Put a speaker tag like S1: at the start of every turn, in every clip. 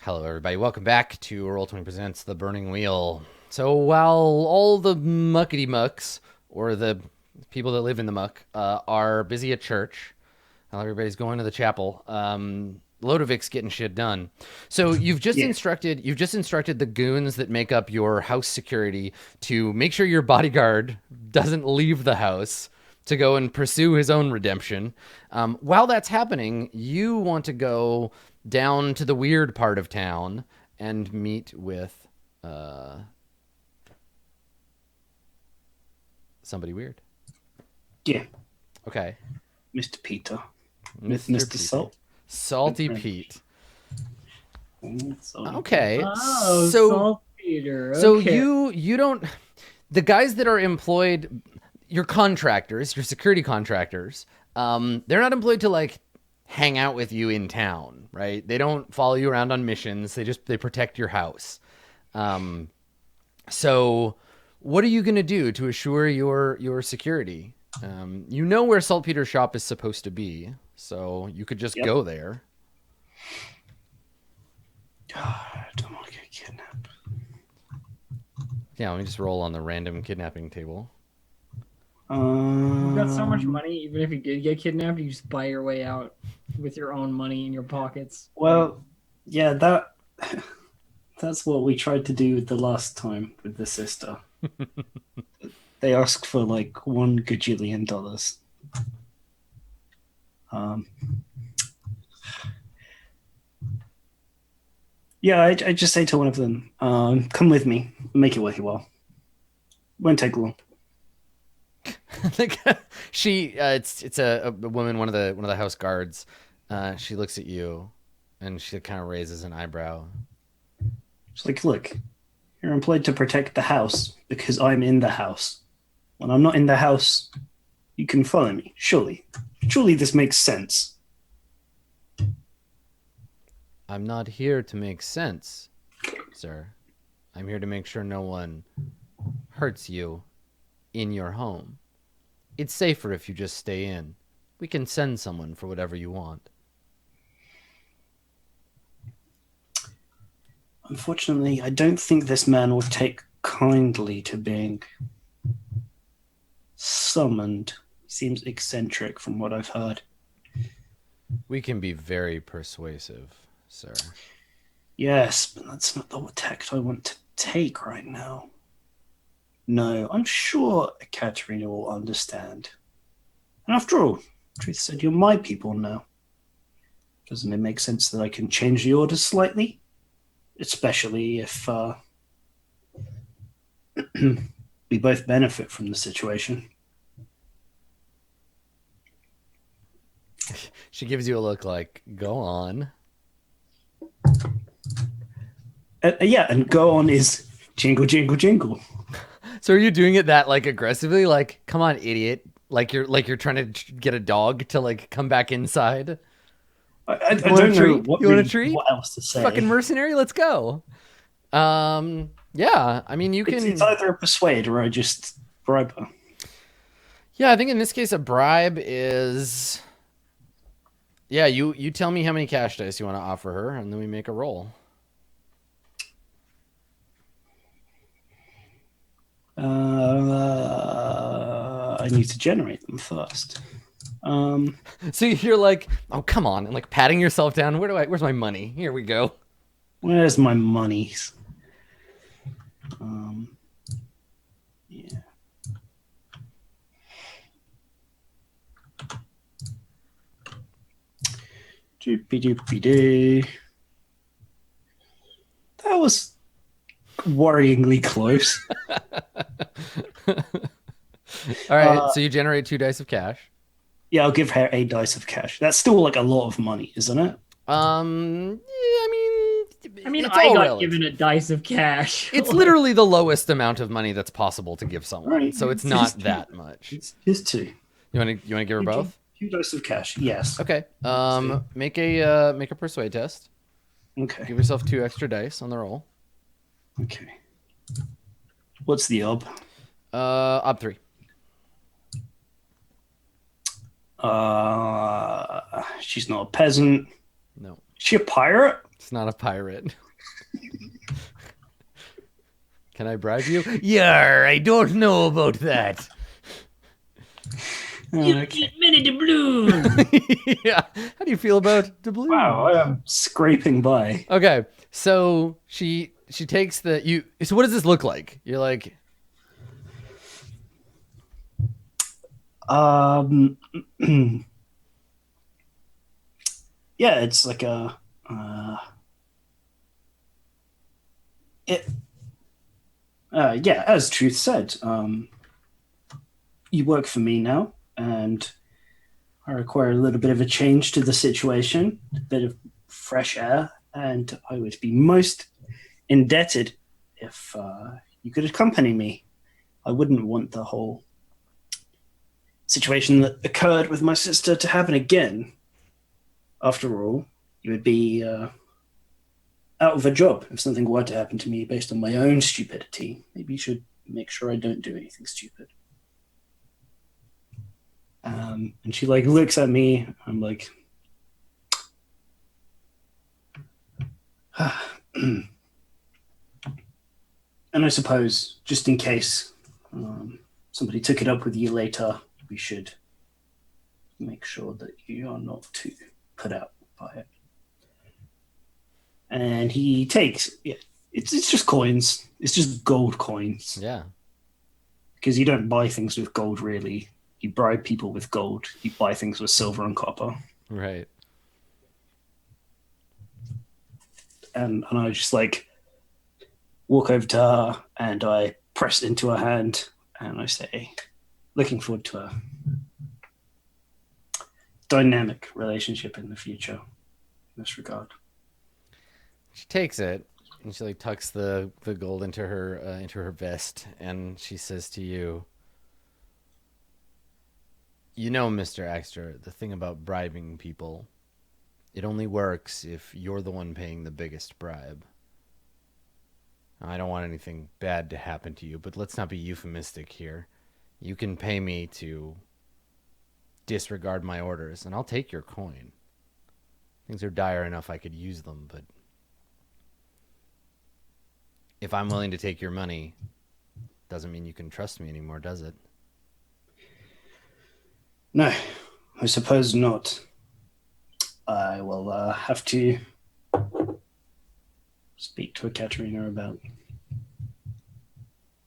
S1: Hello, everybody. Welcome back to Roll20 Presents The Burning Wheel. So, while all the muckety mucks, or the people that live in the muck, are busy at church, while everybody's going to the chapel, Lodovic's getting shit done. So,
S2: Yeah.
S1: you've just instructed the goons that make up your house security to make sure your bodyguard doesn't leave the house to go and pursue his own redemption. While that's happening, you want to go down to the weird part of town and meet with uh, somebody weird.
S2: Yeah.
S1: Okay,
S2: Mr. Peter.
S1: Mr.
S2: Mr.
S1: Peter.
S2: Salt. Good
S1: Salty
S2: friend.
S1: Pete.
S2: Salty Pete.
S1: Okay,
S3: Oh,
S1: so
S3: saltpeter.
S1: so
S3: Okay.
S1: you don't the guys that are employed, your contractors, your security contractors, they're not employed to like hang out with you in town, right? They don't follow you around on missions. They protect your house. Um, so what are you gonna do to assure your security? You know where Saltpeter's shop is supposed to be, so you could just
S2: Yep.
S1: go there.
S2: I don't want to get kidnapped.
S1: Yeah, let me just roll on the random kidnapping table.
S3: You've got so much
S2: Um,
S3: money, even if you did get kidnapped, you just buy your way out with your own money in your pockets.
S2: well, yeah, that's what we tried to do the last time with the sister. They asked for like $1 gajillion. Um, yeah, I just say to one of them, come with me, make it worth your while. Won't take long.
S1: Like she, it's a woman, one of the house guards. She looks at you, and she kind of raises an eyebrow.
S2: It's like, look, you're employed to protect the house because I'm in the house. When I'm not in the house, you can follow me. Surely. Surely this makes sense.
S1: I'm not here to make sense, sir. I'm here to make sure no one hurts you in your home. It's safer if you just stay in. We can send someone for whatever you want.
S2: Unfortunately, I don't think this man will take kindly to being summoned. He seems eccentric from what I've heard.
S1: We can be very persuasive, sir.
S2: Yes, but that's not the tact I want to take right now. No, I'm sure Katerina will understand. And after all, Truth said you're my people now. Doesn't it make sense that I can change the orders slightly? Especially if we both benefit from the situation.
S1: She gives you a look like, go on.
S2: Yeah, and go on is jingle, jingle, jingle.
S1: So are you doing it that like aggressively? Like, come on, idiot. Like you're trying to get a dog to like come back inside.
S2: I
S1: You want a
S2: don't know
S1: treat?
S2: what
S1: You want a
S2: really
S1: treat?
S2: what else to
S1: Fucking
S2: say.
S1: mercenary, let's go. Yeah. I mean, you
S2: It's
S1: can.
S2: either a persuade or I just bribe her.
S1: Yeah, I think in this case, a bribe is. Yeah, you tell me how many cash dice you want to offer her, and then we make a roll.
S2: I need to generate them first. Um,
S1: So you're like, oh come on, and like patting yourself down. Where's my money? Here we go.
S2: where's my monies? Um, yeah. Doopy doopy doo. That was worryingly close.
S1: All right,
S2: Uh,
S1: so you generate two dice of cash.
S2: yeah, I'll give her a dice of cash. That's still like a lot of money, isn't it?
S1: Yeah, I mean,
S3: I mean,
S1: it's
S3: I
S1: all
S3: got given
S1: relative.
S3: a dice of cash.
S1: It's
S3: Like,
S1: literally the lowest amount of money that's possible to give
S2: All
S1: someone,
S2: right,
S1: so it's
S2: here's
S1: not
S2: two.
S1: that much.
S2: Here's two.
S1: You want to give her
S2: Two,
S1: both?
S2: two dice of cash. Yes.
S1: Okay.
S2: Two.
S1: Make a persuade test.
S2: Okay.
S1: Give yourself two extra dice on the roll.
S2: Okay. What's the ob?
S1: Up three.
S2: She's not a peasant.
S1: No.
S2: Is she a pirate?
S1: It's not a pirate. Can I bribe you? Yar, I don't know about that.
S2: Okay.
S3: Many doubloons.
S1: Yeah. How do you feel about doubloons?
S2: Wow, I am scraping by.
S1: Okay, so she takes the you. So what does this look like? You're like,
S2: Um, yeah, it's like a. It. Yeah, as Truth said, you work for me now, and I require a little bit of a change to the situation, a bit of fresh air, and I would be most indebted if you could accompany me. I wouldn't want the whole situation that occurred with my sister to happen again. After all, you would be out of a job if something were to happen to me based on my own stupidity. Maybe you should make sure I don't do anything stupid. And she like looks at me. I'm like, and I suppose just in case somebody took it up with you later, we should make sure that you are not too put out by it. And he takes, yeah, it's just coins. It's just gold coins.
S1: yeah,
S2: Because you don't buy things with gold, really. You bribe people with gold. You buy things with silver and copper.
S1: right.
S2: And I just like walk over to her and I press into her hand and I say, looking forward to a dynamic relationship in the future in this regard.
S1: She takes it and she like tucks the gold into her vest, and she says to you, "You know, Mr. Extra, the thing about bribing people, it only works if you're the one paying the biggest bribe. I don't want anything bad to happen to you, but let's not be euphemistic here. You can pay me to disregard my orders, and I'll take your coin. Things are dire enough I could use them, but if I'm willing to take your money, doesn't mean you can trust me anymore, does it?"
S2: No, I suppose not. I will have to speak to Ekaterina about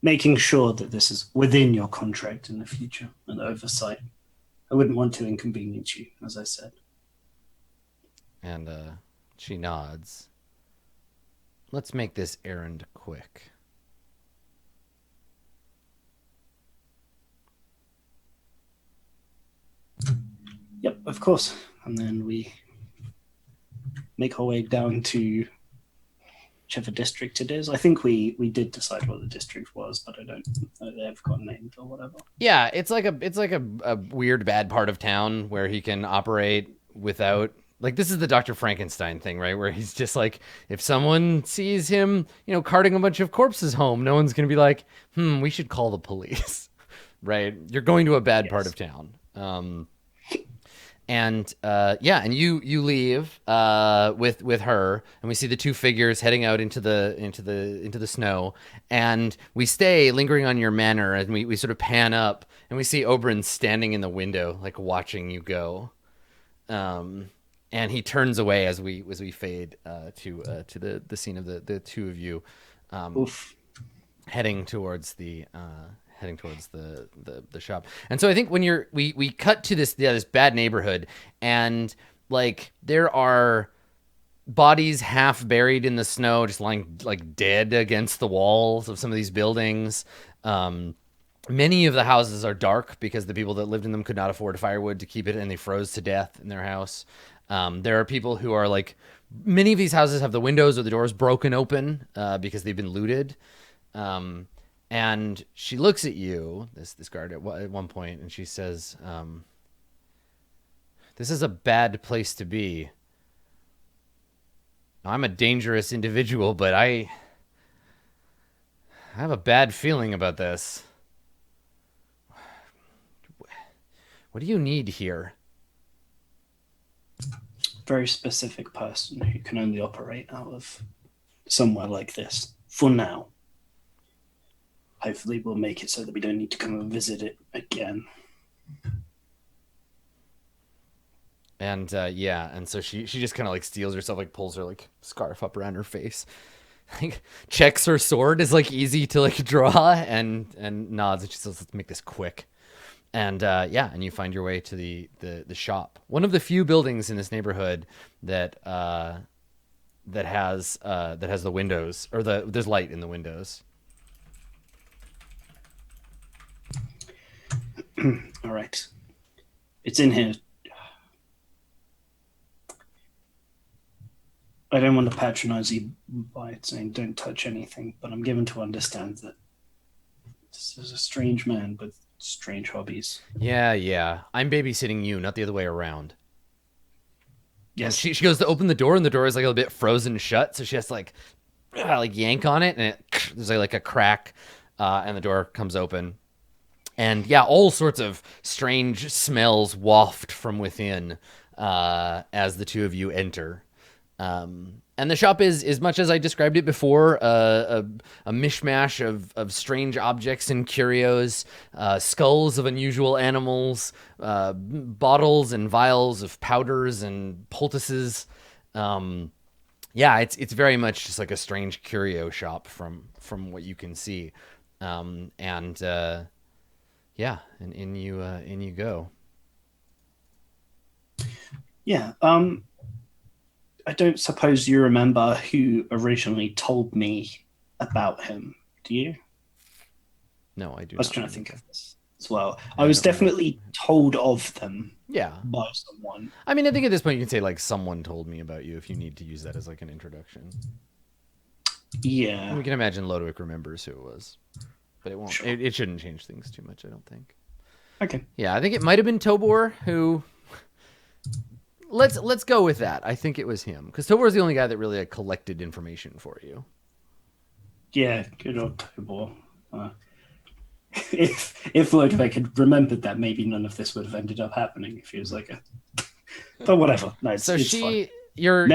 S2: making sure that this is within your contract in the future and oversight. I wouldn't want to inconvenience you, as I said.
S1: And she nods. Let's make this errand quick.
S2: Yep, of course. And then we make our way down to whichever district it is. I think we did decide what the district was, but I don't know they've got named or whatever.
S1: Yeah, it's like a weird bad part of town where he can operate without, like, this is the Dr. Frankenstein thing, right? Where he's just like, if someone sees him, carting a bunch of corpses home, no one's gonna be like, we should call the police. Right? You're going to a bad part of town. And you leave with her, and we see the two figures heading out into the snow, and we stay lingering on your manor, and we sort of pan up, and we see Oberyn standing in the window, like watching you go, and he turns away as we fade to the scene of the two of you heading towards the shop. And so I think when we cut to this bad neighborhood, and like there are bodies half buried in the snow, just lying like dead against the walls of some of these buildings. Many of the houses are dark because the people that lived in them could not afford firewood to keep it, and they froze to death in their house. There are people who are like, many of these houses have the windows or the doors broken open because they've been looted. And she looks at you, this guard, at one point, and she says, "This is a bad place to be. I'm a dangerous individual, but I have a bad feeling about this. What do you need here?"
S2: very specific person who can only operate out of somewhere like this for now. Hopefully we'll make it so that we don't need to come and visit it again.
S1: And and so she just kind of like steals herself, like pulls her like scarf up around her face, like checks her sword is like easy to like draw, and nods, and she says, "Let's make this quick." And and you find your way to the shop, one of the few buildings in this neighborhood that has the windows, or there's light in the windows.
S2: All right, it's in here. I don't want to patronize you by saying don't touch anything, but I'm given to understand that this is a strange man with strange hobbies.
S1: Yeah. I'm babysitting you, not the other way around.
S2: Yes.
S1: And she goes to open the door, and the door is like a little bit frozen shut, so she has to like yank on it, and there's like a crack, and the door comes open. And yeah, all sorts of strange smells waft from within as the two of you enter. And the shop is, as much as I described it before, a mishmash of strange objects and curios, skulls of unusual animals, bottles and vials of powders and poultices. It's very much just like a strange curio shop from what you can see. And in you go.
S2: Yeah. I don't suppose you remember who originally told me about him, do you?
S1: No, I do.
S2: I was trying to think of this as well. I was definitely told of them.
S1: Yeah.
S2: By someone.
S1: I mean, I think at this point you can say like someone told me about you if you need to use that as like an introduction.
S2: Yeah.
S1: We can imagine Lodwick remembers who it was, but it won't.
S2: Sure.
S1: It shouldn't change things too much, I don't think.
S2: Okay.
S1: Yeah, I think it might have been Tobor who. Let's go with that. I think it was him, because Tobor's the only guy that really like, collected information for you.
S2: Yeah, good old Tobor. If Lodwick had remembered that, maybe none of this would have ended up happening. If he was like but whatever. No, it's fine.
S1: Your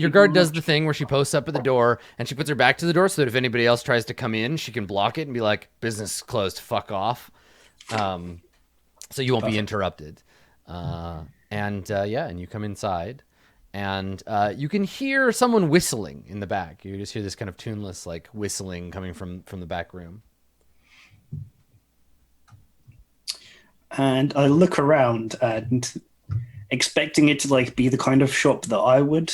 S1: guard does the thing where she posts up at the door and she puts her back to the door so that if anybody else tries to come in, she can block it and be like, "Business closed, fuck off." So you won't be interrupted. And you come inside, and you can hear someone whistling in the back. You just hear this kind of tuneless, like whistling coming from the back room.
S2: And I look around and expecting it to like be the kind of shop that I would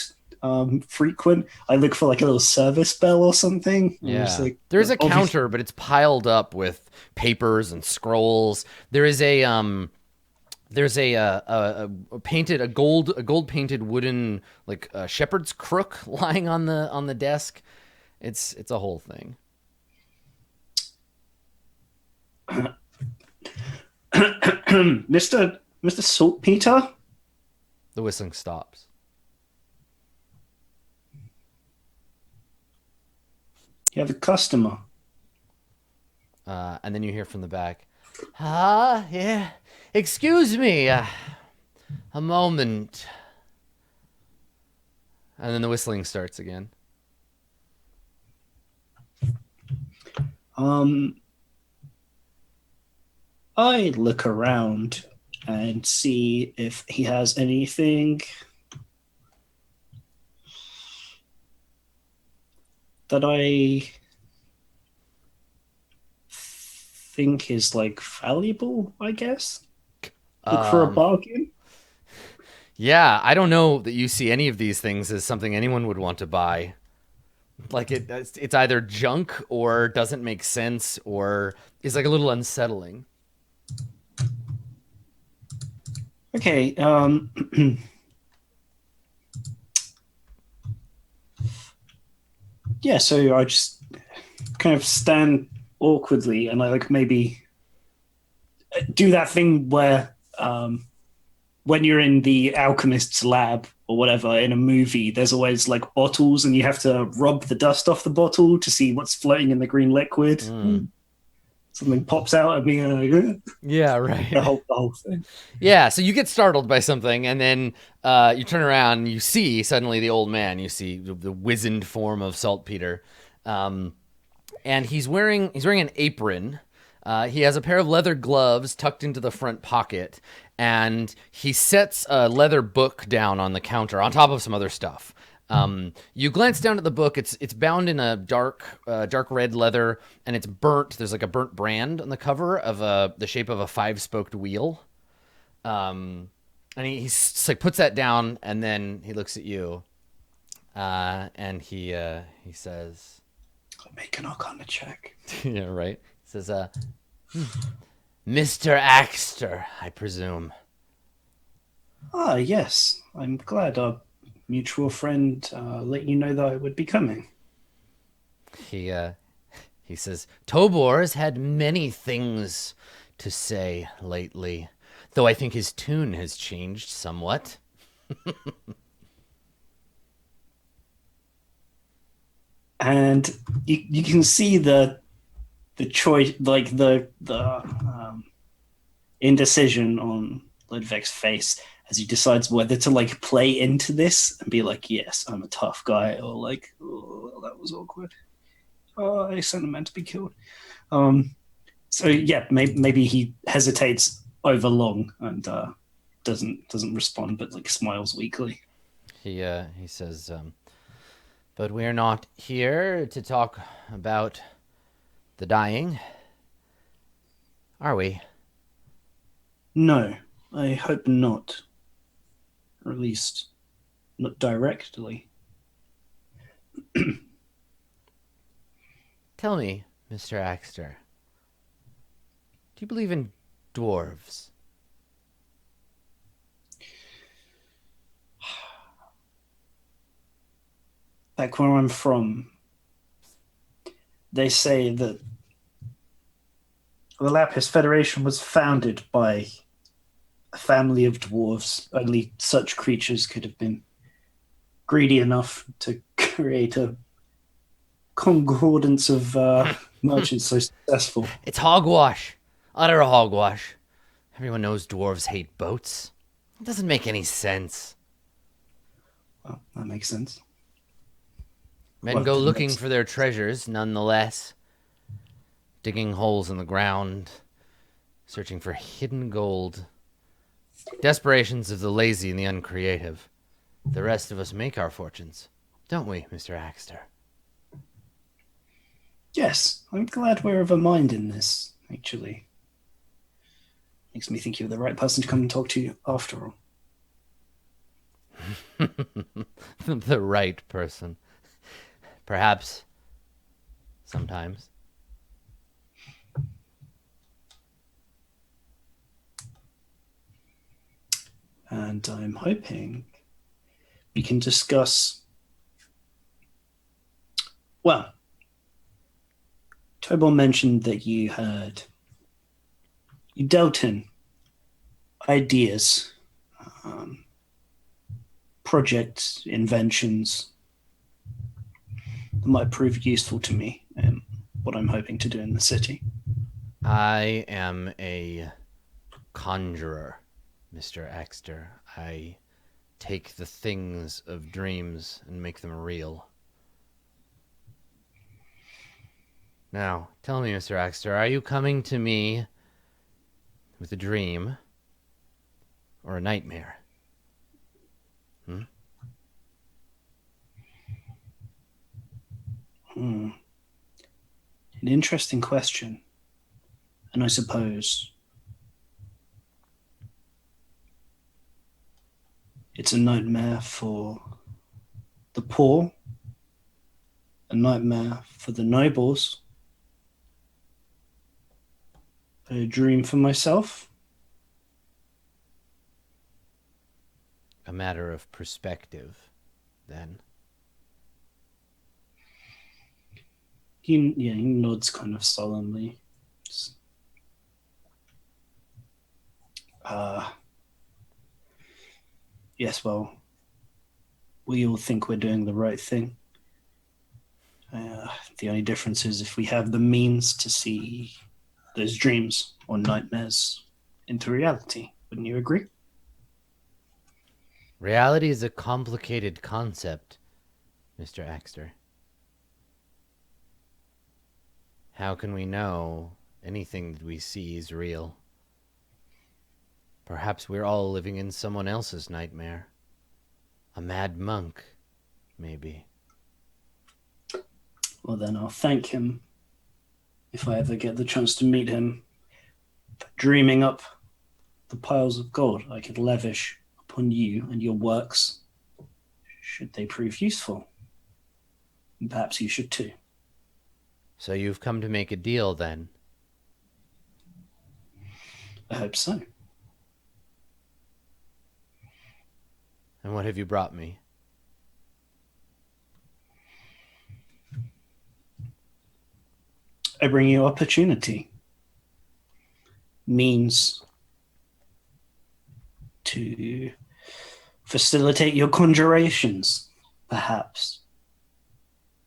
S2: frequent. I look for like a little service bell or something.
S1: Yeah,
S2: like,
S1: there's a counter, but it's piled up with papers and scrolls. There is a gold painted wooden like shepherd's crook lying on the desk. It's a whole thing.
S2: Mr. Saltpeter?
S1: The whistling stops.
S2: You have a customer.
S1: And then you hear from the back, yeah. Excuse me, a moment. And then the whistling starts again.
S2: I look around and see if he has anything that I think is like valuable, I guess. Look for a bargain.
S1: Yeah, I don't know that you see any of these things as something anyone would want to buy. Like it's either junk or doesn't make sense or is like a little unsettling.
S2: Okay. Yeah, so I just kind of stand awkwardly and I like maybe do that thing where when you're in the alchemist's lab or whatever in a movie, there's always like bottles and you have to rub the dust off the bottle to see what's floating in the green liquid. something pops out at me and I go,
S1: Yeah, right.
S2: the whole thing.
S1: Yeah, so you get startled by something, and then you turn around and you see suddenly the old man. You see the wizened form of Saltpeter, and he's wearing an apron. He has a pair of leather gloves tucked into the front pocket, and he sets a leather book down on the counter on top of some other stuff. You glance down at the book. It's bound in a dark red leather, and it's burnt. There's like a burnt brand on the cover of the shape of a 5-spoked wheel. And he like puts that down, and then he looks at you, and he says,
S2: I'll make an Arcana check.
S1: "Yeah, right." He says, "Mr. Axter, I presume."
S2: Ah, yes. I'm glad our mutual friend let you know that I would be coming.
S1: He says, "Tobor has had many things to say lately, though I think his tune has changed somewhat."
S2: And you can see the choice, like the indecision on Ludwig's face as he decides whether to like play into this and be like, yes, I'm a tough guy, or like, oh, that was awkward. Oh, I sent a man to be killed. So yeah, maybe he hesitates over long and doesn't respond, but like smiles weakly.
S1: He says, "But we're not here to talk about the dying, are we?"
S2: No, I hope not. Or at least not directly.
S1: Tell me, Mr. Axter, do you believe in dwarves?
S2: Back where I'm from, they say that the Lapis Federation was founded by a family of dwarves. Only such creatures could have been greedy enough to create a concordance of merchants so successful.
S1: It's hogwash. Utter hogwash. Everyone knows dwarves hate boats. It doesn't make any sense.
S2: Well, that makes sense.
S1: Men
S2: Well,
S1: go
S2: then
S1: looking
S2: that's-
S1: for their treasures, nonetheless. Digging holes in the ground, searching for hidden gold. Desperations of the lazy and the uncreative. The rest of us make our fortunes, don't we, Mr. Axter?
S2: Yes, I'm glad we're of a mind in this, actually. Makes me think you're the right person to come and talk to you after all.
S1: The right person. Perhaps. Sometimes.
S2: And I'm hoping we can discuss. Well, Tobor mentioned that you dealt in ideas, projects, inventions that might prove useful to me and what I'm hoping to do in the city.
S1: I am a conjurer, Mr. Axter. I take the things of dreams and make them real. Now, tell me, Mr. Axter, are you coming to me with a dream or a nightmare?
S2: An interesting question. And I suppose it's a nightmare for the poor, a nightmare for the nobles, a dream for myself.
S1: A matter of perspective, then.
S2: He nods kind of solemnly. Yes, well, we all think we're doing the right thing. The only difference is if we have the means to see those dreams or nightmares into reality. Wouldn't you agree?
S1: Reality is a complicated concept, Mr. Axter. How can we know anything that we see is real? Perhaps we're all living in someone else's nightmare. A mad monk, maybe.
S2: Well, then I'll thank him if I ever get the chance to meet him for dreaming up the piles of gold I could lavish upon you and your works, should they prove useful. And perhaps you should too.
S1: So you've come to make a deal, then?
S2: I hope so.
S1: And what have you brought me?
S2: I bring you opportunity, means to facilitate your conjurations, perhaps.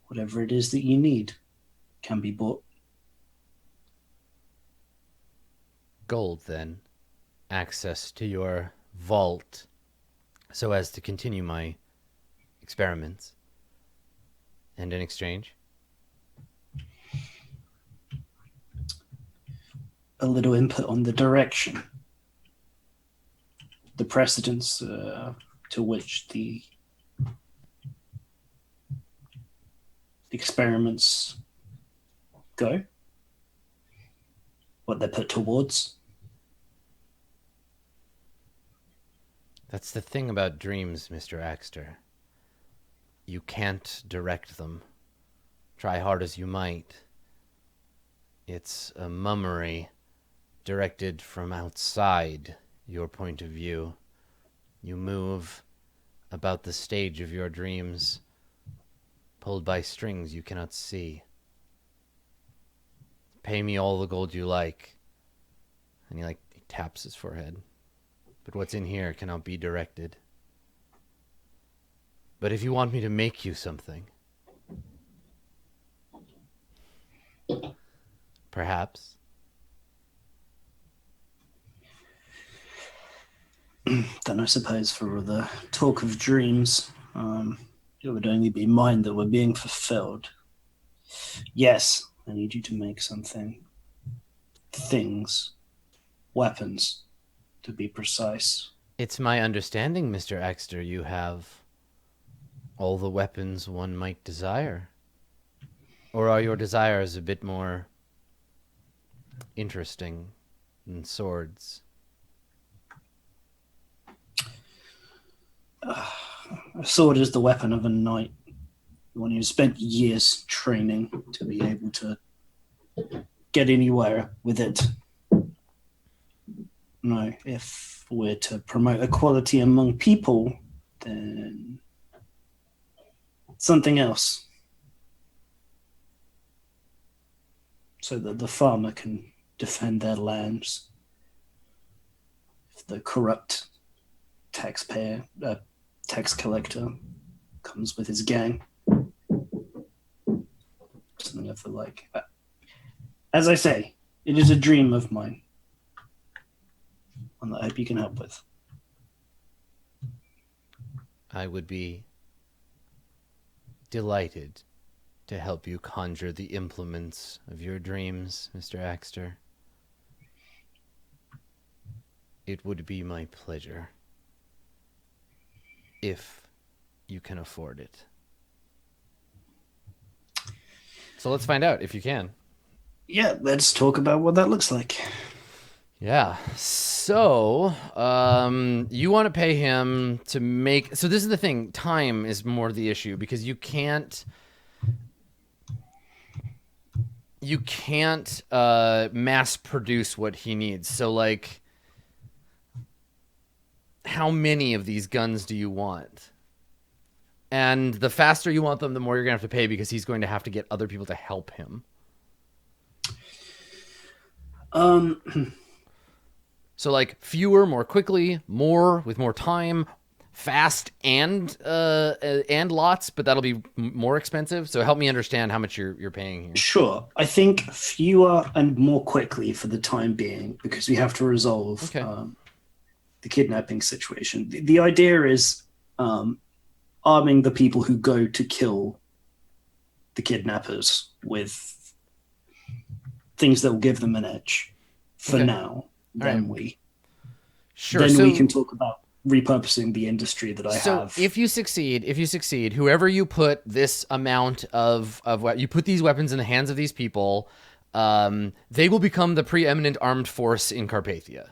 S2: Whatever it is that you need can be bought.
S1: Gold, then. Access to your vault, so as to continue my experiments. And in exchange?
S2: A little input on the direction, the precedence to which the experiments go, what they're put towards.
S1: That's the thing about dreams, Mr. Axter. You can't direct them. Try hard as you might. It's a mummery directed from outside your point of view. You move about the stage of your dreams, pulled by strings you cannot see. Pay me all the gold you like. And he taps his forehead. But what's in here cannot be directed. But if you want me to make you something, perhaps.
S2: Then I suppose for the talk of dreams, it would only be mine that were being fulfilled. Yes, I need you to make something. Things. Weapons, to be precise.
S1: It's my understanding, Mr. Axter, you have all the weapons one might desire. Or are your desires a bit more interesting than swords?
S2: A sword is the weapon of a knight. One who spent years training to be able to get anywhere with it. No, if we're to promote equality among people, then something else. So that the farmer can defend their lands. If the corrupt tax collector comes with his gang. Something of the like. As I say, it is a dream of mine. One that I hope you can help with.
S1: I would be delighted to help you conjure the implements of your dreams, Mr. Axter. It would be my pleasure. If you can afford it. So let's find out if you can.
S2: Yeah, let's talk about what that looks like.
S1: Yeah. So, you want to pay him to make... So this is the thing. Time is more the issue because you can't mass produce what he needs. So, how many of these guns do you want? And the faster you want them, the more you're going to have to pay because he's going to have to get other people to help him. So fewer, more quickly, more with more time, fast and lots, but that'll be more expensive. So help me understand how much you're paying here.
S2: Sure. I think fewer and more quickly for the time being, because we have to resolve the kidnapping situation. The idea is arming the people who go to kill the kidnappers with things that will give them an edge for now. Then we can talk about repurposing the industry that I have.
S1: So if you succeed, whoever you put this amount of you put these weapons in the hands of these people, they will become the preeminent armed force in Carpathia.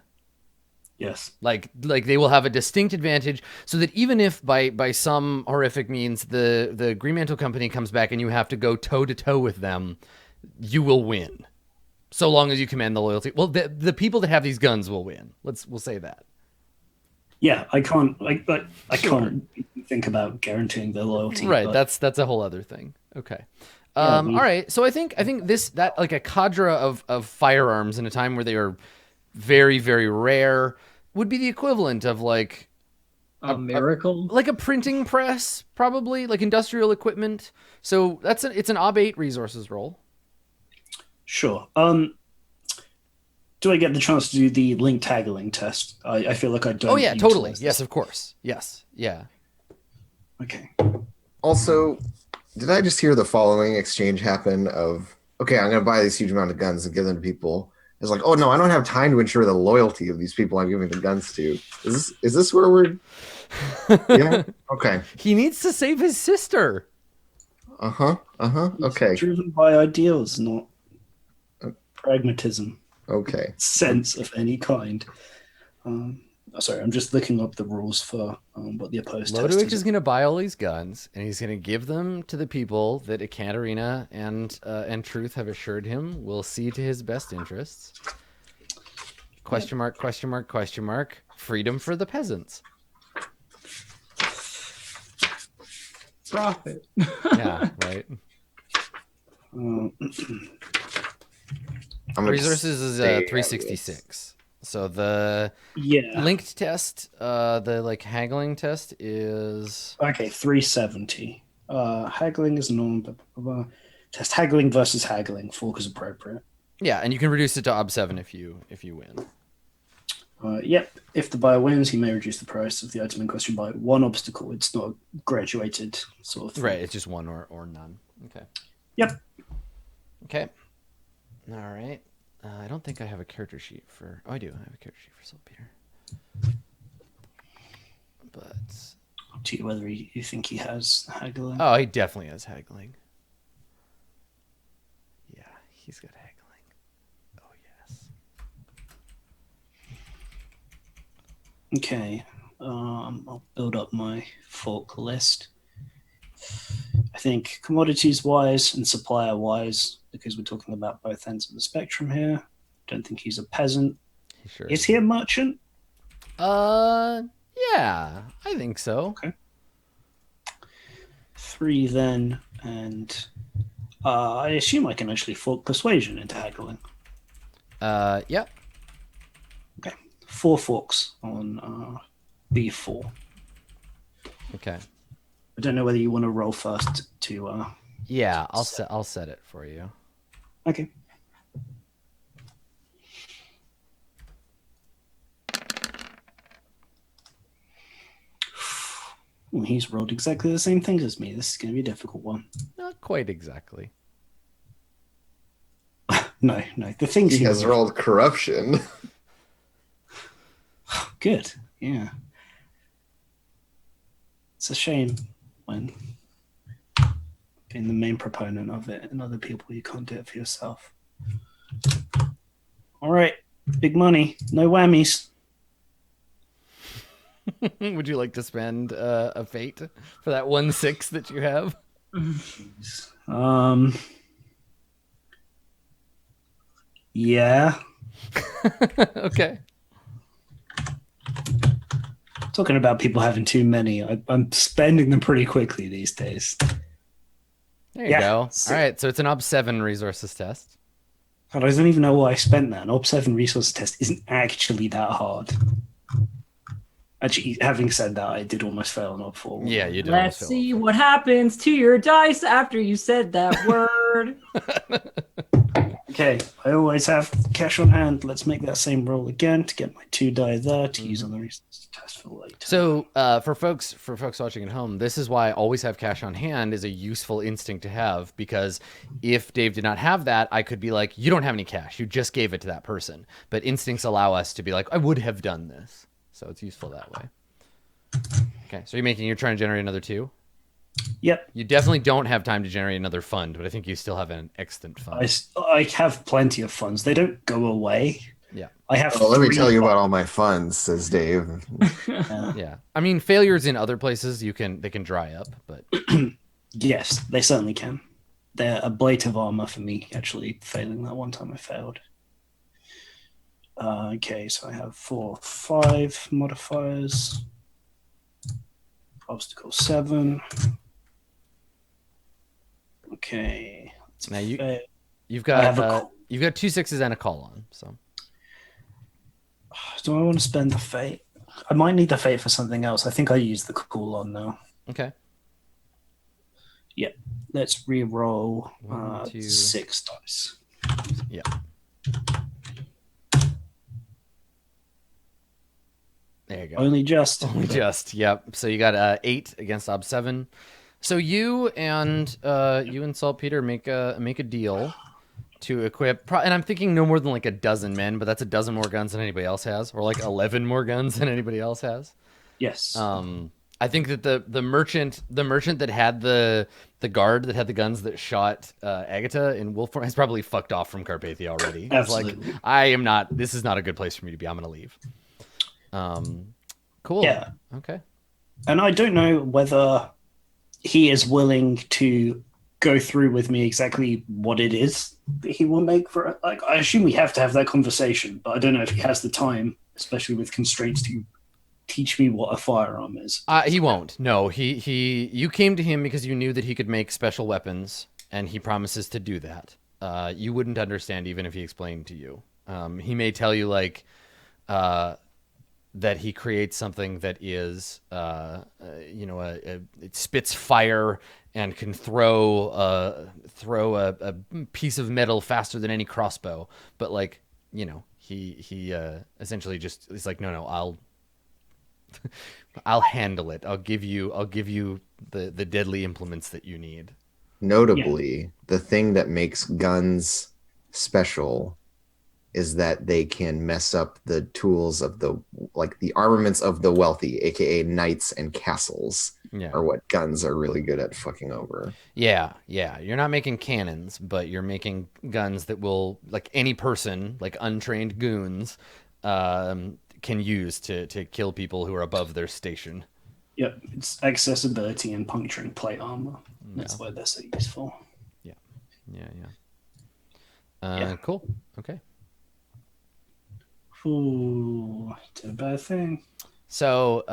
S2: Yes.
S1: Like they will have a distinct advantage, so that even if by some horrific means the Green Mantle Company comes back and you have to go toe to toe with them, you will win. So long as you command the loyalty. Well, the people that have these guns will win. We'll say that.
S2: Yeah, I can't can't think about guaranteeing their loyalty.
S1: Right,
S2: but...
S1: that's a whole other thing. Okay. All right. So I think that like a cadre of firearms in a time where they are very, very rare would be the equivalent of like
S3: a miracle,
S1: like a printing press, probably like industrial equipment. So it's an ob8 resources roll.
S2: Sure. Do I get the chance to do the link tagging test? I feel like I don't.
S1: Oh yeah, totally. Yes, of course. Yes. Yeah.
S2: Okay.
S4: Also, did I just hear the following exchange happen of, okay, I'm going to buy this huge amount of guns and give them to people. It's like, oh no, I don't have time to ensure the loyalty of these people I'm giving the guns to. Is this where we're... Yeah? Okay.
S1: He needs to save his sister.
S4: Okay.
S2: It's driven by ideals, not pragmatism.
S4: Okay.
S2: Sense of any kind. Sorry, I'm just looking up the rules for what the opposed test
S1: Lodewijk is going to buy all these guns, and he's going to give them to the people that Ekaterina and Truth have assured him will see to his best interests. Question mark, question mark, question mark. Freedom for the peasants.
S3: Profit.
S1: Yeah, right. Resources is 366. So the linked test, the like haggling test is
S2: 370. Haggling is normal. Blah, blah, blah. Test haggling versus haggling. Fork is appropriate.
S1: Yeah, and you can reduce it to ob7 if you win.
S2: Yep. If the buyer wins, he may reduce the price of the item in question by one obstacle. It's not a graduated sort of thing.
S1: Right. It's just one or none. Okay.
S2: Yep.
S1: Okay. All right. I don't think I have a character sheet for... Oh, I do. I have a character sheet for Saltpeter. But...
S2: Up to you whether you think he has haggling.
S1: Oh, he definitely has haggling. Yeah, he's got haggling. Oh, yes.
S2: Okay. I'll build up my fork list. I think commodities-wise and supplier-wise, because we're talking about both ends of the spectrum here, don't think he's a peasant. Is he a merchant?
S1: Yeah, I think so.
S2: Okay. 3 then, and I assume I can actually fork persuasion into haggling.
S1: Yep.
S2: Okay. 4 forks on B4.
S1: Okay.
S2: I don't know whether you want to roll first to.
S1: Yeah, I'll set it for you.
S2: Okay. Well, he's rolled exactly the same things as me. This is going to be a difficult one.
S1: Not quite exactly.
S2: No. The things
S4: he has rolled corruption.
S2: Good. Yeah. It's a shame when being the main proponent of it and other people, you can't do it for yourself. All right. Big money. No whammies.
S1: Would you like to spend a fate for that 1/6 that you have?
S2: Yeah.
S1: Okay.
S2: Talking about people having too many, I'm spending them pretty quickly these days.
S1: There you go. All right, so it's an ob7 resources test.
S2: God, I don't even know why I spent that. An ob7 resources test isn't actually that hard. Actually, having said that, I did almost fail on up four.
S1: Yeah, you did.
S3: Let's see what happens to your dice after you said that word.
S2: Okay, I always have cash on hand. Let's make that same roll again to get my 2 die there to use on the resource test for later.
S1: So for folks watching at home, this is why always have cash on hand is a useful instinct to have, because if Dave did not have that, I could be like, you don't have any cash. You just gave it to that person. But instincts allow us to be like, I would have done this. So it's useful that way. Okay, so you're trying to generate another 2?
S2: Yep.
S1: You definitely don't have time to generate another fund, but I think you still have an extant fund.
S2: I have plenty of funds. They don't go away.
S1: Yeah.
S2: I have.
S4: Let me tell you about all my funds, says Dave.
S1: Yeah. I mean, failures in other places they can dry up, but
S2: Yes, they certainly can. They're a blade of armor for me, actually, failing that one time I failed. Okay, so I have 4, 5 modifiers. Obstacle 7. Okay.
S1: now you've
S2: I have
S1: got you've got 2 6s and a call on. So
S2: do I want to spend the fate? I might need the fate for something else. I think I use the cool on now.
S1: okay.
S2: Yeah. Let's re-roll
S1: 1, 2.
S2: 6 dice.
S1: Yeah. There you go.
S2: Only just.
S1: Yep. So you got 8 against Ob 7. So you and Saltpeter make a deal to equip, and I'm thinking no more than like a dozen men, but that's a dozen more guns than anybody else has, or like 11 more guns than anybody else has.
S2: Yes.
S1: I think that the merchant that had the guard that had the guns that shot Agatha in wolf form has probably fucked off from Carpathia already.
S2: Absolutely.
S1: It's like, this is not a good place for me to be. I'm gonna leave. Cool.
S2: Yeah.
S1: Okay.
S2: And I don't know whether he is willing to go through with me exactly what it is that he will make for it. Like, I assume we have to have that conversation, but I don't know if he has the time, especially with constraints, to teach me what a firearm is.
S1: He won't. No, you came to him because you knew that he could make special weapons, and he promises to do that. You wouldn't understand even if he explained to you. He may tell you like that he creates something that is, it spits fire and can throw a piece of metal faster than any crossbow. But like, he essentially just is like, no, I'll handle it. I'll give you the deadly implements that you need.
S4: Notably, the thing that makes guns special is that they can mess up the tools of the armaments of the wealthy, aka knights and castles, are what guns are really good at fucking over. Yeah.
S1: You're not making cannons, but you're making guns that will, like, any person, like untrained goons, can use to kill people who are above their station.
S2: Yep, it's accessibility and puncturing plate armor. That's why they're so useful.
S1: Yeah. Cool. Okay.
S2: Ooh, did a bad thing.
S1: So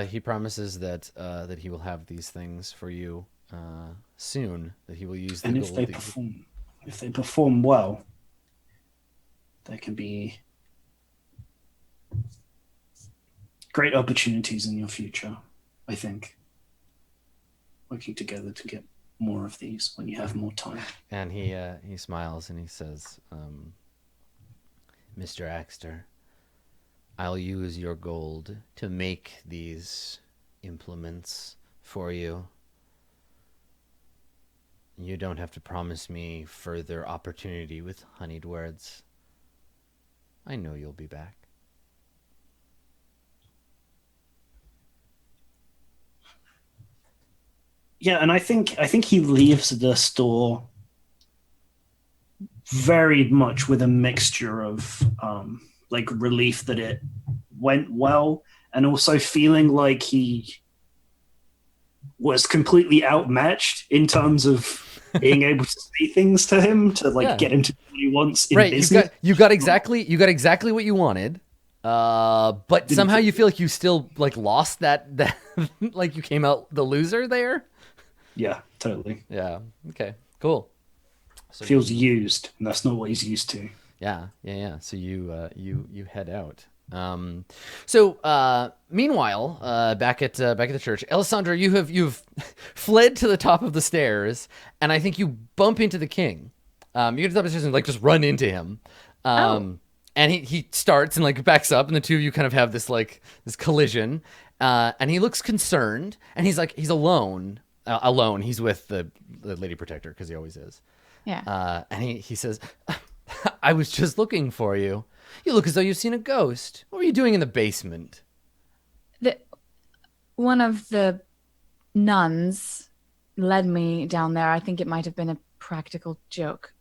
S1: he promises that he will have these things for you soon. That he will use.
S2: And if they perform well, there can be great opportunities in your future. I think working together to get more of these when you have more time.
S1: And he smiles and he says, "Mr. Axter, I'll use your gold to make these implements for you. You don't have to promise me further opportunity with honeyed words. I know you'll be back."
S2: Yeah, and I think he leaves the store very much with a mixture of like relief that it went well, and also feeling like he was completely outmatched in terms of being able to say things to him to get him to do what he wants in business.
S1: You got exactly what you wanted. But somehow you feel like you still like lost that like you came out the loser there.
S2: Yeah, totally.
S1: Yeah. Okay. Cool. So
S2: feels used, and that's not what he's used to.
S1: Yeah. So you head out. Meanwhile, back at the church, Alessandra, you've fled to the top of the stairs, and I think you bump into the king. You get to the top of the stairs and like just run into him. And he starts and like backs up, and the two of you kind of have this collision. And he looks concerned, and he's alone. Alone. He's with the Lady Protector because he always is.
S5: Yeah.
S1: And he says, "I was just looking for you. You look as though you've seen a ghost. What were you doing in the basement?"
S5: One of the nuns led me down there. I think it might have been a practical joke.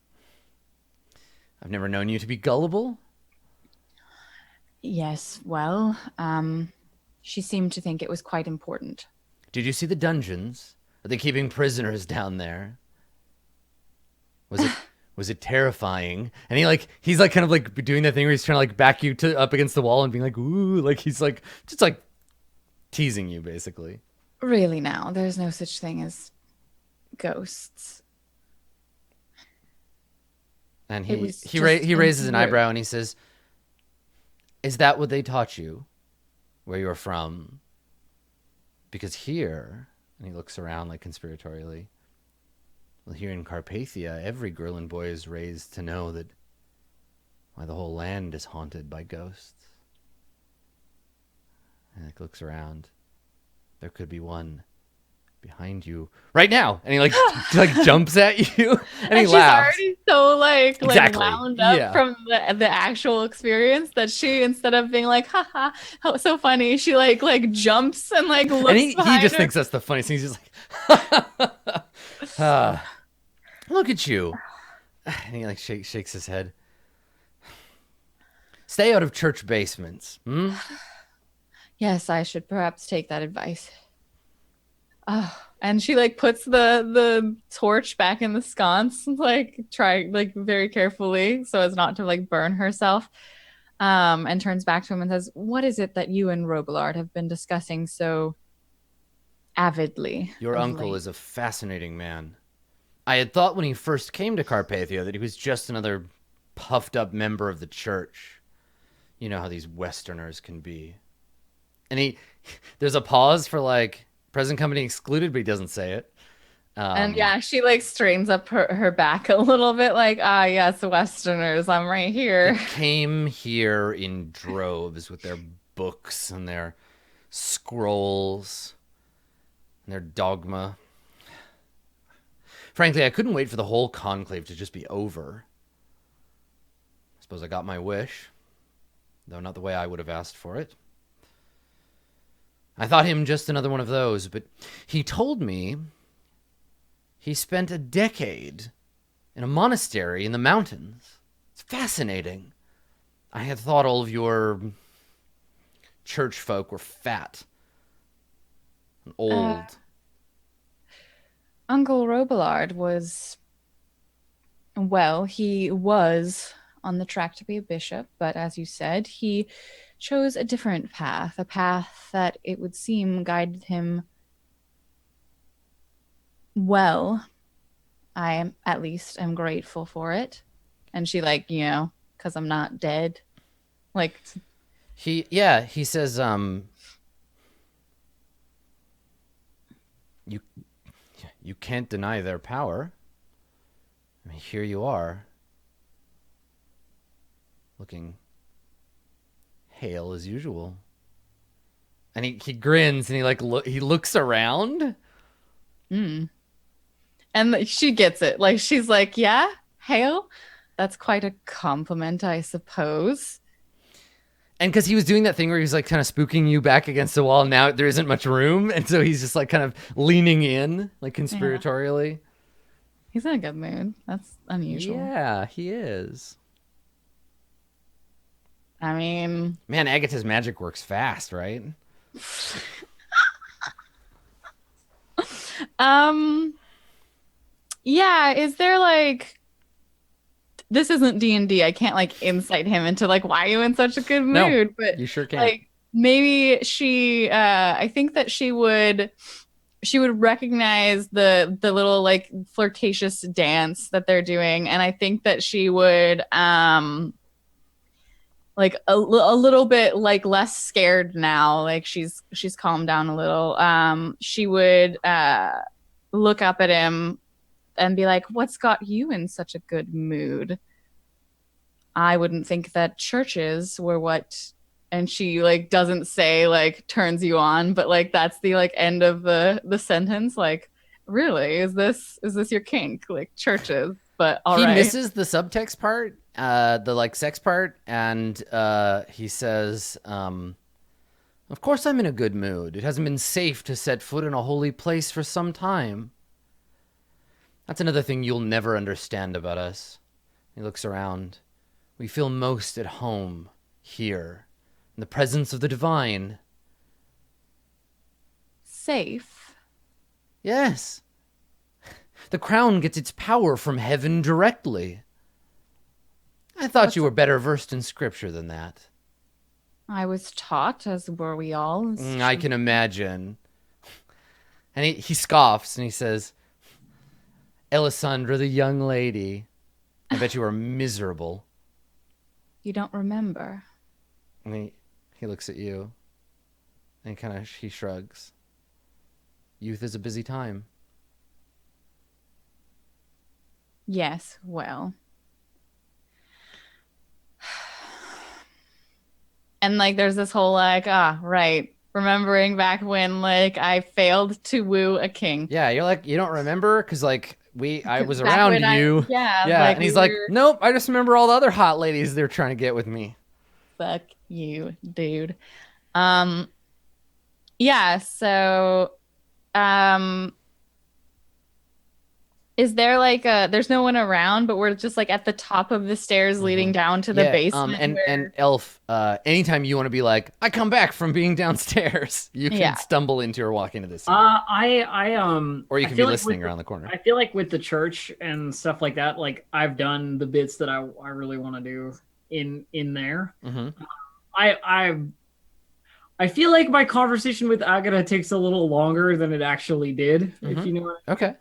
S1: I've never known you to be gullible.
S5: Yes, well, she seemed to think it was quite important.
S1: Did you see the dungeons? Are they keeping prisoners down there? Was it terrifying? And he's kind of like doing that thing where he's trying to like back you up against the wall and being like, ooh, like he's like just like teasing you basically.
S5: Really now, there's no such thing as ghosts.
S1: And he raises an eyebrow and he says, "Is that what they taught you, where you're from? Because here," and he looks around like conspiratorially, "well, here in Carpathia, every girl and boy is raised to know that why the whole land is haunted by ghosts." And he looks around. "There could be one behind you right now," and he like jumps at you, and he laughs.
S5: She's already so
S1: Exactly.
S5: wound up
S1: Yeah.
S5: from the actual experience that she, instead of being like, haha, how so funny, she like jumps and like looks
S1: And he
S5: behind
S1: just
S5: her.
S1: thinks that's the funniest thing. He's just like, "Look at you," and he like shakes his head. "Stay out of church basements."
S5: Yes, I should perhaps take that advice. Oh, and she like puts the torch back in the sconce, very carefully so as not to like burn herself. And turns back to him and says, "What is it that you and Robillard have been discussing so avidly?"
S1: Your uncle is a fascinating man. I had thought when he first came to Carpathia that he was just another puffed up member of the church. You know how these Westerners can be. And there's a pause for like present company excluded, but he doesn't say it.
S5: And yeah, she like strains up her back a little bit, like, yes, Westerners, I'm right here.
S1: They came here in droves with their books and their scrolls and their dogma. Frankly, I couldn't wait for the whole conclave to just be over. I suppose I got my wish, though not the way I would have asked for it. I thought him just another one of those, but he told me he spent a decade in a monastery in the mountains. It's fascinating. I had thought all of your church folk were fat and old.
S5: Uncle Robillard he was on the track to be a bishop, but as you said, he chose a different path, a path that it would seem guided him well. I am, at least, am grateful for it. And she because I'm not dead.
S1: He says, you can't deny their power. I mean, here you are, looking hale as usual. And he grins and he looks around.
S5: And she gets it. Like, she's like, yeah, hale? That's quite a compliment, I suppose.
S1: And because he was doing that thing where he was like kind of spooking you back against the wall, now there isn't much room, and so he's just like kind of leaning in, like conspiratorially. Yeah.
S5: He's in a good mood. That's unusual.
S1: Yeah, he is.
S5: I mean,
S1: man, Agatha's magic works fast, right?
S5: Yeah, is there like, this isn't D&D. I can't like insight him into like, why are you in such a good mood?
S1: No,
S5: but
S1: you sure can.
S5: Like, maybe she I think that she would recognize the little like flirtatious dance that they're doing, and I think that she would like a little bit like less scared now. Like she's calmed down a little. She would look up at him and be like, "What's got you in such a good mood? I wouldn't think that churches were what." And she like doesn't say like turns you on, but like that's the like end of the sentence. Like, really, is this your kink? Like churches, but all
S1: he
S5: right.
S1: misses the subtext part, the like sex part, and he says, "Of course I'm in a good mood. It hasn't been safe to set foot in a holy place for some time. That's another thing you'll never understand about us." He looks around. "We feel most at home here, in the presence of the divine."
S5: Safe.
S1: Yes. The crown gets its power from heaven directly. I thought you were better versed in scripture than that.
S5: I was taught, as were we all.
S1: I can imagine. And he scoffs and he says, "Elisandra, the young lady, I bet you are miserable."
S5: You don't remember.
S1: And he looks at you and he shrugs. Youth is a busy time.
S5: Yes, well. And like there's this whole like, right. Remembering back when like I failed to woo a king.
S1: Yeah, you're like, you don't remember? Because like I was
S5: Back
S1: around
S5: when
S1: you.
S5: yeah.
S1: Yeah,
S5: Like
S1: and he's like, nope, I just remember all the other hot ladies they're trying to get with me.
S5: Fuck you, dude. Yeah, so is there like there's no one around, but we're just like at the top of the stairs leading down to the basement.
S1: And Elf, anytime you want to be like, I come back from being downstairs, you can stumble into or walk into this scene. Or you can be listening around the corner.
S3: I feel like with the church and stuff like that, like I've done the bits that I really want to do in there.
S1: Mm-hmm.
S3: I feel like my conversation with Agatha takes a little longer than it actually did, if you know what I mean.
S1: Okay.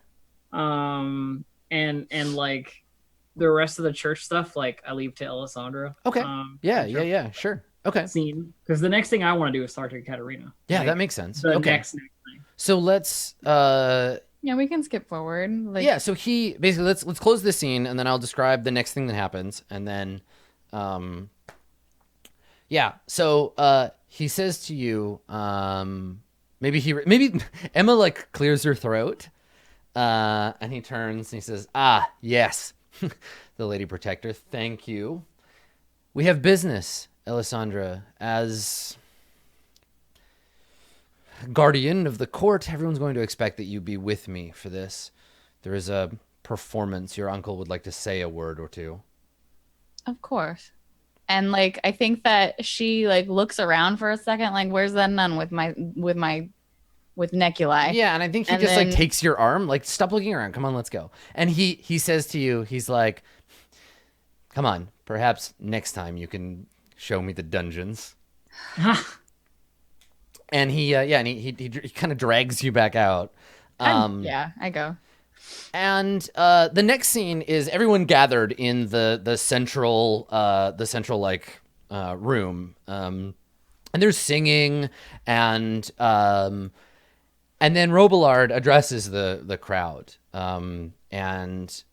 S3: And like the rest of the church stuff, like I leave to Alessandra.
S1: Okay. Yeah, sure. Okay.
S3: Scene, because the next thing I want to do is talk to Katerina.
S1: Yeah,
S3: like,
S1: that makes sense.
S3: The
S1: okay.
S3: next thing.
S1: So let's
S5: yeah, we can skip forward. Like...
S1: Yeah, so he basically let's close this scene and then I'll describe the next thing that happens and then yeah, so he says to you, maybe Emma like clears her throat, and he turns and he says, "Ah, yes, the Lady Protector, thank you. We have business, Alessandra, as guardian of the court. Everyone's going to expect that you be with me for this. There is a performance. Your uncle would like to say a word or two."
S5: Of course. And like I think that she like looks around for a second, like where's that nun with Neculi?
S1: Yeah, and I think he just like takes your arm, like stop looking around. Come on, let's go. And he says to you, he's like, "Come on, perhaps next time you can show me the dungeons." And he kind of drags you back out.
S5: Yeah, I go.
S1: And the next scene is everyone gathered in the central like room, and there's singing, and then Robillard addresses the crowd, and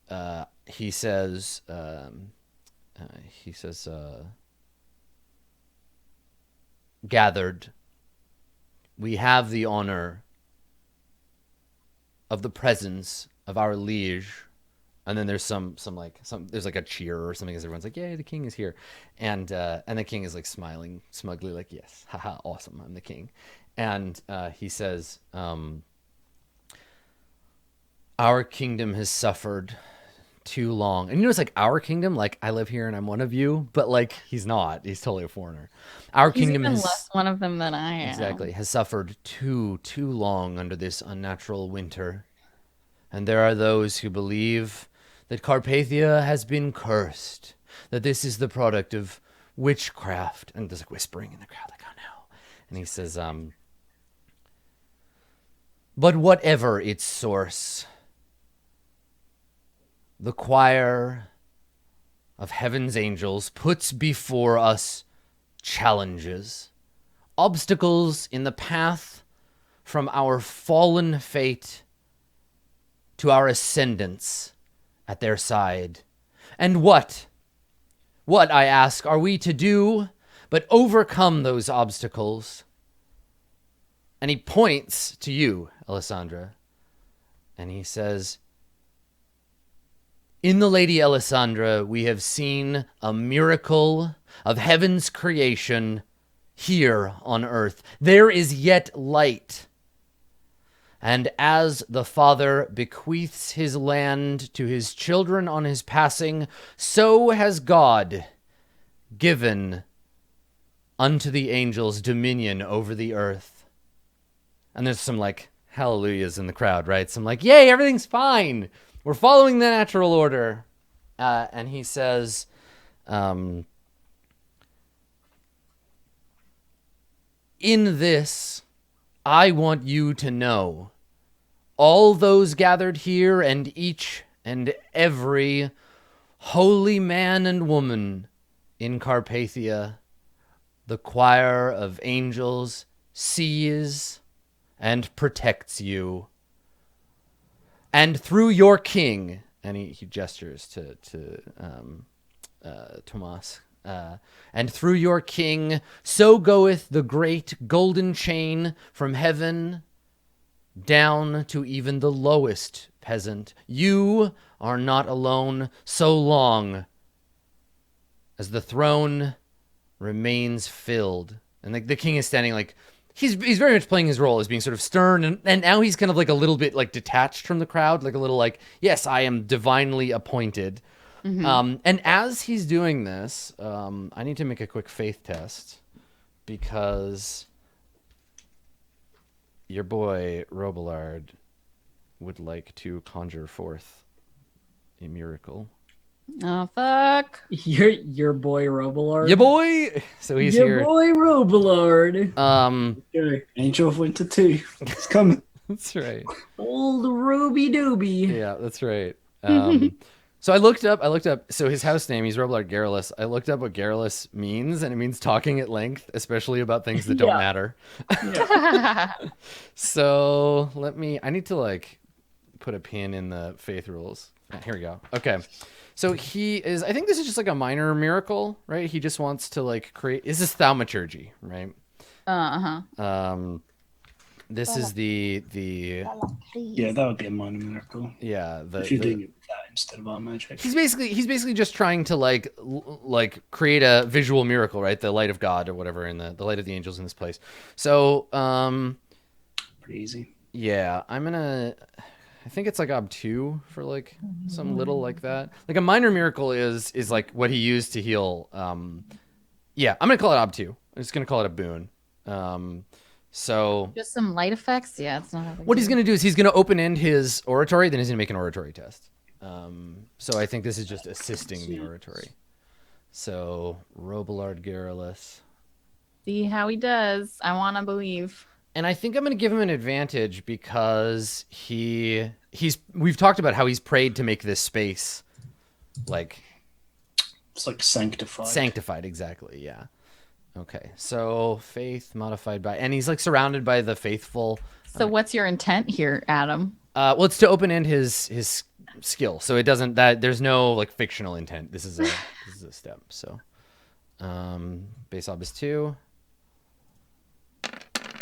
S1: he says, "Gathered, we have the honor of the presence of our liege," and then there's there's like a cheer or something as everyone's like, "Yay, the king is here," and the king is like smiling smugly, like, "Yes, haha, awesome, I'm the king," and he says, "Our kingdom has suffered too long," and it's like our kingdom, like I live here and I'm one of you, but like he's not. He's totally a foreigner. Our kingdom is
S5: less one of them than I am.
S1: Exactly, has suffered too long under this unnatural winter. And there are those who believe that Carpathia has been cursed, that this is the product of witchcraft. And there's like whispering in the crowd, like, "Oh no." And he says, "But whatever its source, the choir of heaven's angels puts before us challenges, obstacles in the path from our fallen fate to our ascendance at their side. And what, I ask, are we to do but overcome those obstacles? And he points to you, Alessandra, and he says, in the Lady Alessandra, we have seen a miracle of heaven's creation here on earth. There is yet light. And as the Father bequeaths his land to his children on his passing, so has God given unto the angels dominion over the earth. And there's some like hallelujahs in the crowd, right? Some like, yay, everything's fine. We're following the natural order. And he says, in this, I want you to know, all those gathered here and each and every holy man and woman in Carpathia, the choir of angels sees and protects you. And through your king, and he gestures to Tomas, and through your king, so goeth the great golden chain from heaven down to even the lowest peasant. You are not alone so long as the throne remains filled. And the king is standing like, he's very much playing his role as being sort of stern, and now he's kind of like a little bit like detached from the crowd, like a little like, yes, I am divinely appointed. Mm-hmm. And as he's doing this, I need to make a quick faith test because your boy Robillard would like to conjure forth a miracle.
S5: Oh, fuck.
S3: Your boy Robillard.
S1: Your boy. So he's
S3: your
S1: here.
S3: Your boy Robillard.
S2: Okay. Angel of Winter 2. It's coming.
S1: That's right.
S3: Old Ruby Dooby.
S1: Yeah, that's right. So I looked up, so his house name, he's Robillard Garrulus. I looked up what Garrulus means, and it means talking at length, especially about things that don't matter. So I need to like put a pin in the faith rules. Here we go. Okay. So I think this is just like a minor miracle, right? He just wants to like this is thaumaturgy, right? This is the
S2: yeah, that would be a minor miracle.
S1: Yeah,
S2: if you're doing it with that instead of our magic.
S1: He's basically just trying to like create a visual miracle, right? The light of God or whatever, and the light of the angels in this place. So
S2: pretty easy.
S1: Yeah, I think it's like ob 2 for like some little like that. Like a minor miracle is like what he used to heal. Yeah, I'm gonna call it ob 2. I'm just gonna call it a boon. So
S5: just some light effects. Yeah, it's not.
S1: What he's gonna do is he's gonna open end his oratory, then he's gonna make an oratory test. So I think this is just assisting the oratory. So Robillard Garrulus.
S5: See how he does. I want to believe.
S1: And I think I'm going to give him an advantage because we've talked about how he's prayed to make this space like
S2: it's like sanctified.
S1: Sanctified, exactly. Yeah. Okay. So faith modified by, and he's like surrounded by the faithful.
S5: So what's your intent here, Adam?
S1: Well, it's to open end his skill. So it doesn't there's no like fictional intent. This is a step. So base ob is 2.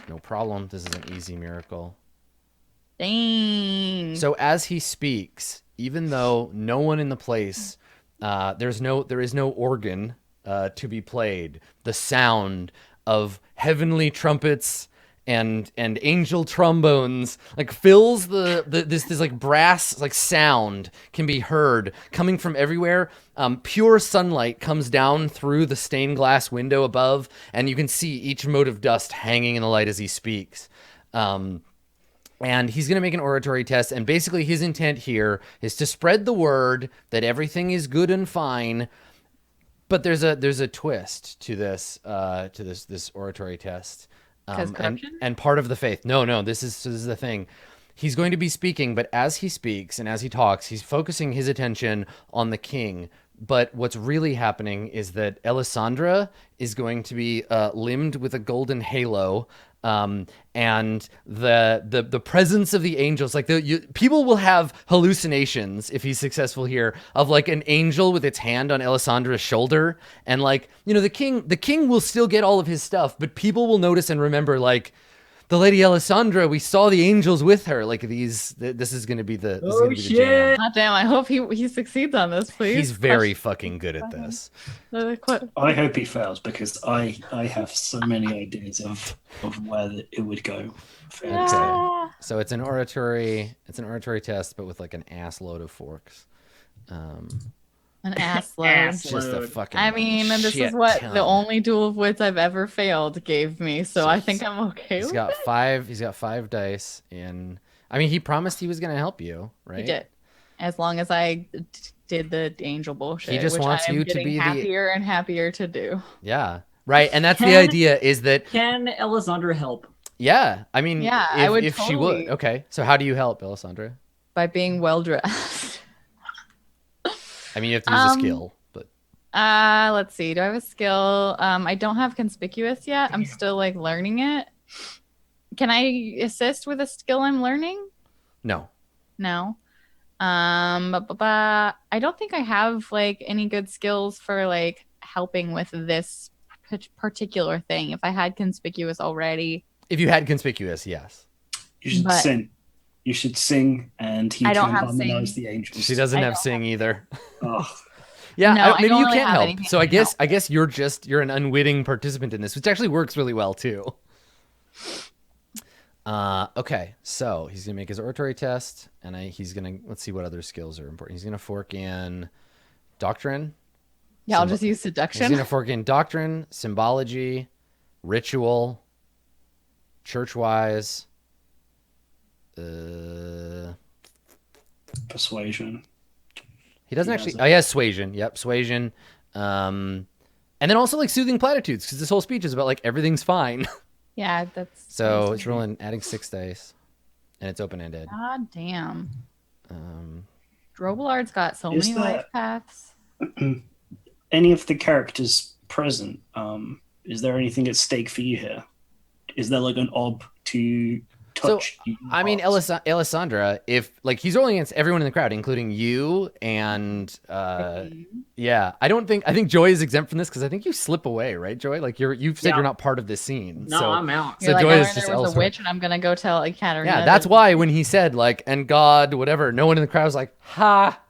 S1: No problem. This is an easy miracle.
S5: Dang.
S1: So as he speaks, even though no one in the place, there is no organ to be played, the sound of heavenly trumpets and angel trombones like fills this like brass like sound can be heard coming from everywhere. Pure sunlight comes down through the stained glass window above, and you can see each mote of dust hanging in the light as he speaks. And he's going to make an oratory test, and basically his intent here is to spread the word that everything is good and fine. But there's a twist to this oratory test. And part of the faith. No, this is the thing. He's going to be speaking, but as he speaks and as he talks, he's focusing his attention on the king, But what's really happening is that Elisandra is going to be limbed with a golden halo. And the presence of the angels, like people will have hallucinations if he's successful here of like an angel with its hand on Elisandra's shoulder, and like, you know, the king will still get all of his stuff, but people will notice and remember like, the Lady Elisandra, we saw the angels with her. Like this is going to be the jam.
S5: God damn, I hope he succeeds on this, please.
S1: He's very fucking good at this.
S2: I hope he fails because I have so many ideas of where it would go.
S5: Yeah.
S1: So it's an oratory test, but with like an ass load of forks.
S5: An ass load.
S3: Ass
S1: Just a
S3: load.
S1: fucking
S5: I mean, this is
S1: shit
S5: what
S1: ton.
S5: the only duel of wits I've ever failed gave me, so I think I'm okay
S1: He's
S5: with
S1: got
S5: it.
S1: He's got 5 dice in. I mean, he promised he was going to help you, right?
S5: He did. As long as I did the angel bullshit.
S1: He just
S5: which
S1: wants
S5: I am
S1: you to
S5: getting
S1: be the-
S5: happier and happier to do.
S1: Yeah. Right. And that's the
S3: Can-
S1: idea is that,
S3: Can Elisandra help?
S1: yeah. I mean,
S5: Yeah, I would
S1: if she would.
S5: totally.
S1: Okay. So how do you help, Elisandra?
S5: By being well dressed.
S1: I mean, you have to use a skill, but
S5: Let's see. Do I have a skill? I don't have conspicuous yet. I'm still like learning it. Can I assist with a skill I'm learning?
S1: no.
S5: No. I don't think I have like any good skills for like helping with this particular thing. If I had conspicuous already,
S1: If you had conspicuous, yes.
S2: You should
S5: But-
S2: sing. You should sing, and he
S5: I don't
S2: can
S5: have
S2: harmonize
S5: sing.
S2: the angels.
S1: She doesn't
S5: I
S1: have
S5: don't
S1: sing either.
S2: Oh,
S1: Yeah,
S5: No, I
S1: maybe
S5: don't
S1: you
S5: really
S1: can't
S5: have
S1: help.
S5: anything
S1: So I
S5: that
S1: guess
S5: can
S1: you're an unwitting participant in this, which actually works really well too. Okay, so he's gonna make his oratory test, and he's gonna let's see what other skills are important. He's gonna fork in doctrine.
S5: yeah, I'll
S1: Symbo-
S5: just use
S1: He's
S5: seduction.
S1: gonna fork in doctrine, symbology, ritual, churchwise.
S2: persuasion.
S1: He doesn't
S2: He
S1: actually.
S2: has
S1: Oh, he has suasion. Yep, suasion. And then also like soothing platitudes, because this whole speech is about like everything's fine.
S5: Yeah, that's
S1: So it's rolling, adding 6 dice, and it's open ended.
S5: God damn.
S1: Um,
S5: Drobelard's got so
S2: Is
S5: many life
S2: that-
S5: paths.
S2: Any of the characters present, is there anything at stake for you here? Is there like an ob to touch? you
S1: I mean,
S2: hearts?
S1: Elisandra, if like he's rolling against everyone in the crowd, including you and yeah, I think Joy is exempt from this because I think you slip away, right, Joy? Like you've said
S3: Yeah.
S1: you're not part of this scene.
S3: No,
S1: so,
S3: I'm out.
S1: So
S5: You're like,
S1: Joy
S5: I
S1: is
S5: learned
S1: just
S5: there was a
S1: elsewhere.
S5: witch, and I'm gonna go tell Ekaterina.
S1: Yeah, that's
S5: that-
S1: why when he said like, and God, whatever, no one in the crowd was like, ha.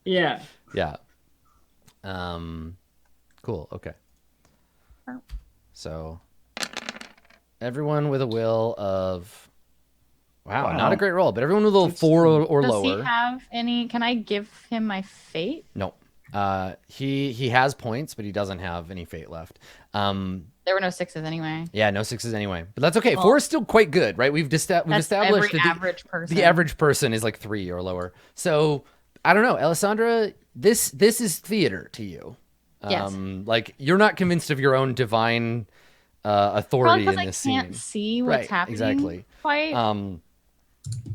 S3: Yeah.
S1: Yeah. Cool. Okay. So everyone with a will of wow, not a great roll, but everyone with a little 4 or
S5: Does
S1: lower.
S5: he have any? Can I give him my fate?
S1: No. He has points, but he doesn't have any fate left.
S5: There were no 6s anyway.
S1: Yeah, no 6s anyway. But that's okay.
S5: Well,
S1: 4 is still quite good, right? We've
S5: That's
S1: established
S5: every
S1: that
S5: average person.
S1: the average person is like 3 or lower. So I don't know, Elisandra, this is theater to you.
S5: Yes.
S1: Like you're not convinced of your own divine
S5: Probably
S1: authority
S5: because
S1: in
S5: I
S1: this
S5: can't
S1: scene.
S5: see what's
S1: Right,
S5: happening.
S1: exactly.
S5: Quite.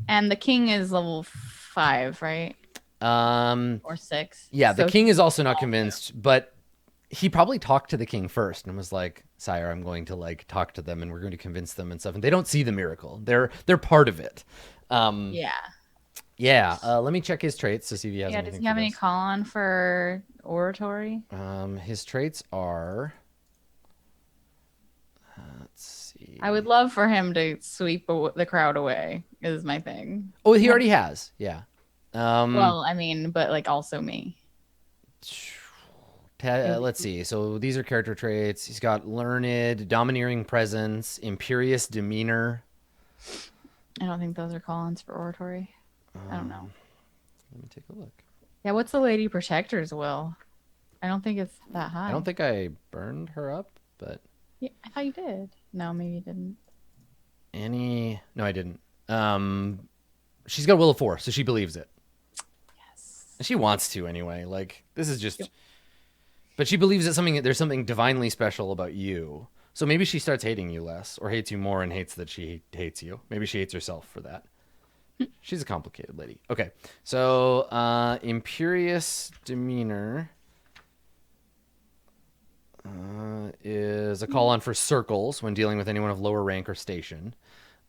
S5: And the king is level 5, right? Or 6.
S1: Yeah, the
S5: So
S1: king is also not convinced, but he probably talked to the king first and was like, "Sire, I'm going to like talk to them and we're going to convince them and stuff." And they don't see the miracle. They're part of it.
S5: Yeah.
S1: Yeah. Let me check his traits to see if he has
S5: Yeah.
S1: anything.
S5: Does he have
S1: for
S5: any
S1: this.
S5: call on for oratory?
S1: His traits are. Let's see.
S5: I would love for him to sweep the crowd away. Is my thing.
S1: Oh, he already has. Yeah.
S5: Well, I mean, but like also me.
S1: Let's see. So these are character traits. He's got learned, domineering presence, imperious demeanor.
S5: I don't think those are call-ons for oratory. I don't know.
S1: Let me take a look.
S5: Yeah, what's the Lady Protector's will? I don't think it's that high.
S1: I don't think I burned her up, but
S5: Yeah, I thought you did. No, maybe you didn't.
S1: no, I didn't. She's got a will of 4, so she believes it.
S5: Yes.
S1: And she wants to anyway. Like this is just, but she believes that there's something divinely special about you. So maybe she starts hating you less, or hates you more and hates that she hates you. Maybe she hates herself for that. She's a complicated lady. Okay, so imperious demeanor. is a call on for circles when dealing with anyone of lower rank or station.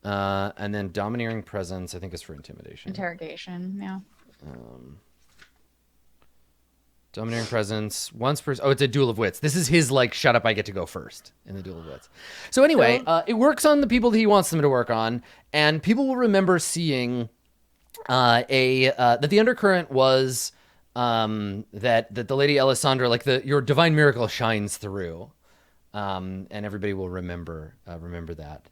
S1: And then domineering presence, I think, is for intimidation.
S5: Interrogation, yeah.
S1: Domineering presence once per. Oh, it's a duel of wits. This is his like, shut up, I get to go first in the duel of wits. So anyway, it works on the people that he wants them to work on, and people will remember seeing that the undercurrent was that the Lady Alessandra, like your divine miracle shines through, and everybody will remember that,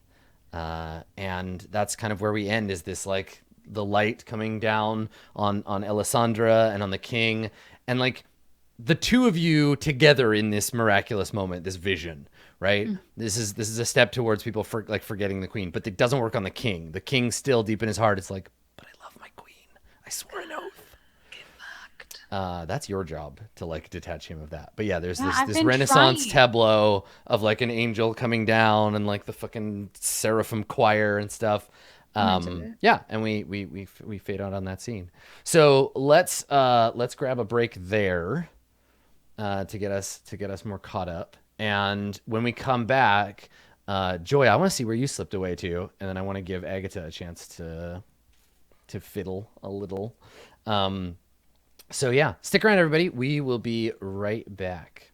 S1: and that's kind of where we end. Is this like the light coming down on Alessandra and on the king, and like the two of you together in this miraculous moment, this vision, right? This is a step towards people forgetting the queen, but it doesn't work on the king. The king still deep in his heart, it's like, but I love my queen. I swore an oath. Get fucked. That's your job to like detach him of that. But yeah, there's this Renaissance tableau of like an angel coming down and like the fucking seraphim choir and stuff. Yeah, and we fade out on that scene. So let's grab a break there to get us more caught up. And when we come back, Joy, I want to see where you slipped away to, and then I want to give Agatha a chance to fiddle a little. So yeah, stick around, everybody. We will be right back.